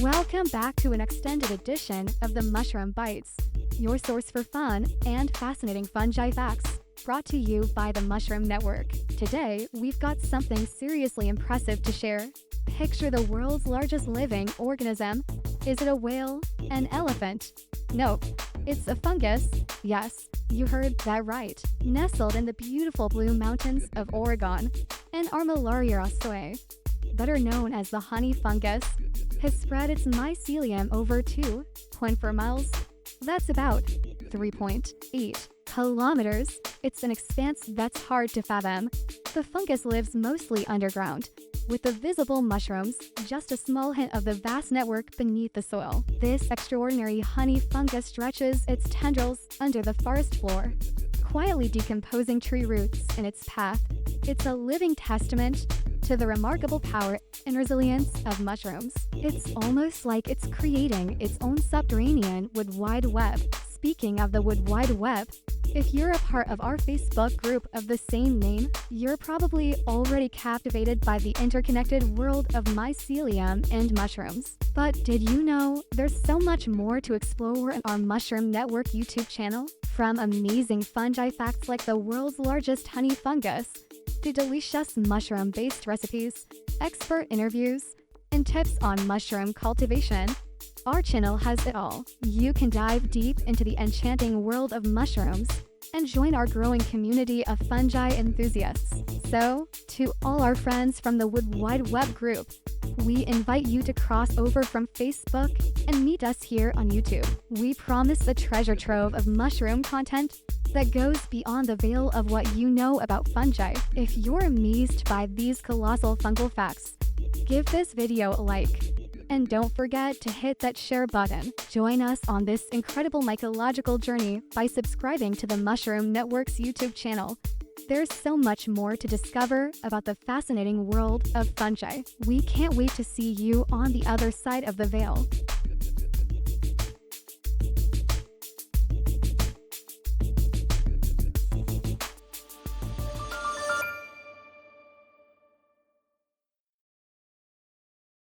Welcome back to an extended edition of the Mushroom Bites, your source for fun and fascinating fungi facts, brought to you by the Mushroom Network. Today, we've got something seriously impressive to share. Picture the world's largest living organism. Is it a whale? An elephant? Nope, it's a fungus. Yes, you heard that right. Nestled in the beautiful Blue Mountains of Oregon, an Armillaria rossoi, better known as the honey fungus, has spread its mycelium over 2.4 miles. That's about 3.8 kilometers. It's an expanse that's hard to fathom. The fungus lives mostly underground, with the visible mushrooms just a small hint of the vast network beneath the soil. This extraordinary honey fungus stretches its tendrils under the forest floor, quietly decomposing tree roots in its path. It's a living testament to the remarkable power and resilience of mushrooms. It's almost like it's creating its own subterranean wood wide web. Speaking of the wood wide web, if you're a part of our Facebook group of the same name, you're probably already captivated by the interconnected world of mycelium and mushrooms. But did you know there's so much more to explore in our Mushroom Network YouTube channel? From amazing fungi facts like the world's largest honey fungus, to delicious mushroom-based recipes, expert interviews, and tips on mushroom cultivation, our channel has it all. You can dive deep into the enchanting world of mushrooms and join our growing community of fungi enthusiasts. So, to all our friends from the Wood Wide Web group, we invite you to cross over from Facebook and meet us here on YouTube. We promise a treasure trove of mushroom content that goes beyond the veil of what you know about fungi. If you're amazed by these colossal fungal facts, give this video a like. And don't forget to hit that share button. Join us on this incredible mycological journey by subscribing to the Mushroom Network's YouTube channel. There's so much more to discover about the fascinating world of fungi. We can't wait to see you on the other side of the veil.